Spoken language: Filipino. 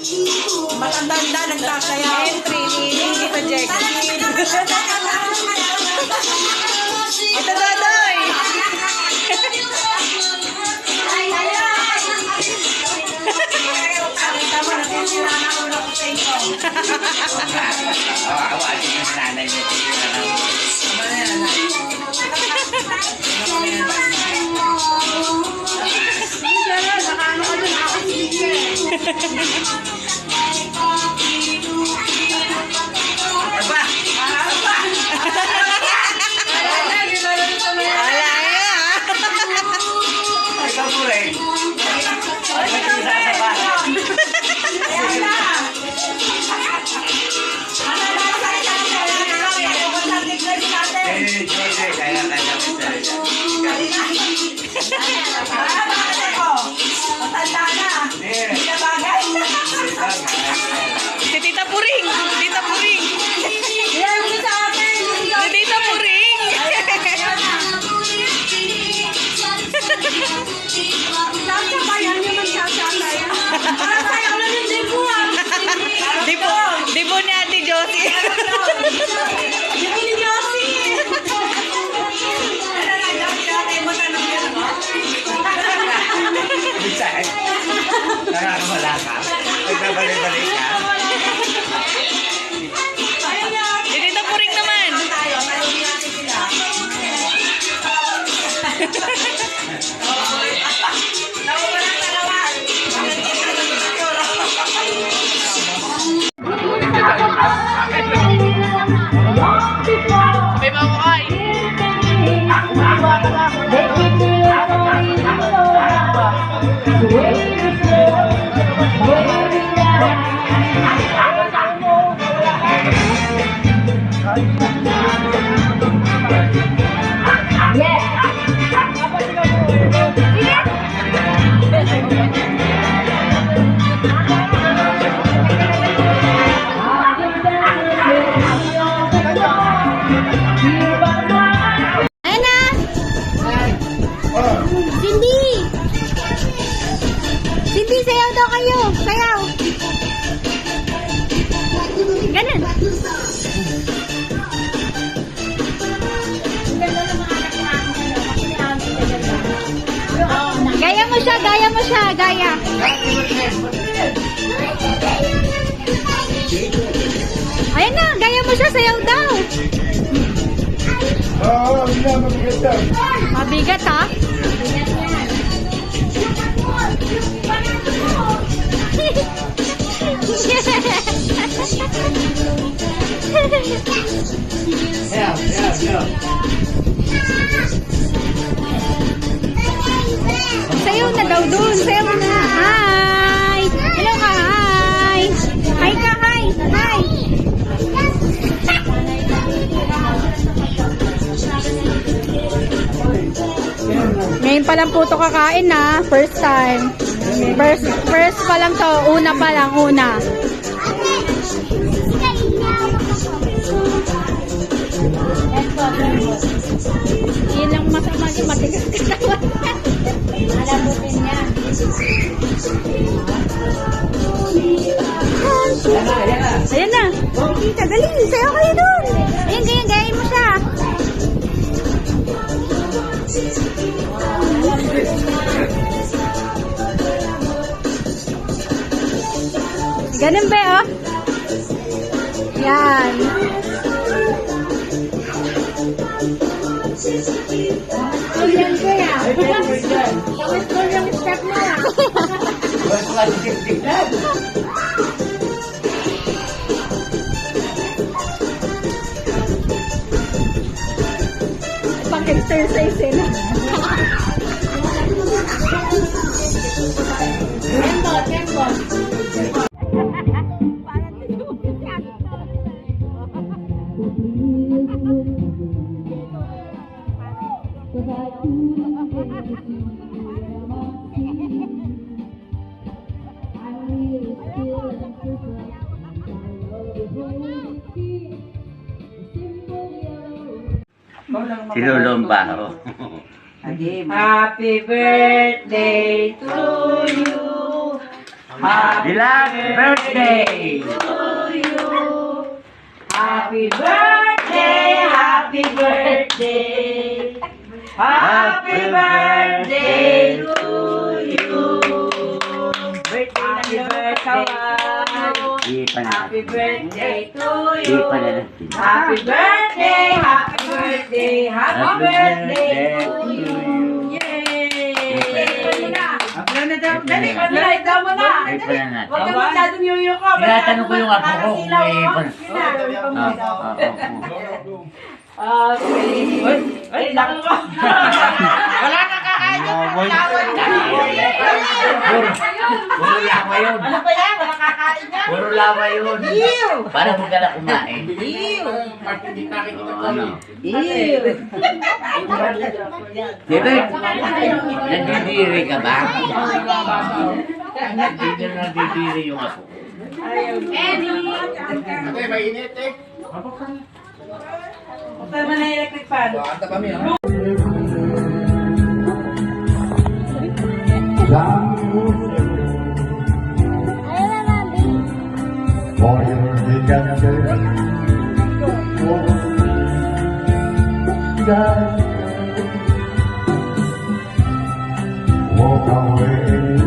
Matanda, nagsasayaw. Entry ni Tita Jeg. Ito Dodoy. Tama na, sisira na ulo ko sa inyo. Awasin yung nanay niya. Tama na yan, nanay. Nakaano ka dun, ako sige. Aba! Aba! Wala yan. Ikaw po rin. Si Tita Puring. Tita Puring. Si Tita Puring. Dibo ni Ate Josie. Nakakamala ka. Nagbabalik-balik ka. Si Tita Puring naman. May mga kain. Cindy, sayaw daw kayo. Sayaw. Ganun. Gaya mo siya, gaya mo siya, gaya. Ayan na, gaya mo siya, sayaw daw. Oo, hindi na mabigat daw. Mabigat ha? Sayaw na daw dun. Sayaw na. Hi! Hello ka, hi! Hi ka, hi! Hi! Ngayon pa lang po ito kakain na. First time. First pa lang to. Una pa lang. Una. Yun lang masama yung matigas katawan. Alamutin niya. Ayan na. Kita, galing. Sayo kayo dun. Ayan, ganyan. Gayain mo siya. Ganun ba, oh? Yan. Yan ko yan. Tapos ko yung step mo yan. Pang-exercise eh. Tempo. Sinulumba ako. Happy birthday to you. Happy birthday! Happy birthday, happy birthday. Happy birthday to you. Happy birthday, Di pa na. happy birthday to Di you. pa na natin. Happy birthday, happy birthday, happy birthday to you. Yay! Dali, dali, daw mo na. Di pa na natin. Huwag ka masyadong yuyo ko. Tinatanong ko yung apo ko kung Kakasilaw, may... oh. Okay. Ay, naku ko. Wala na kakain yun. Tawad ka. Puro lawa yun. Ano ba yan? Wala kakain yan. Puro lawa yun. Para huwag ka na kumain. Ano? Diba? Nandidiri ka ba? Nandidiri yung apo. Buksan mo na yung electric fan. Walk away.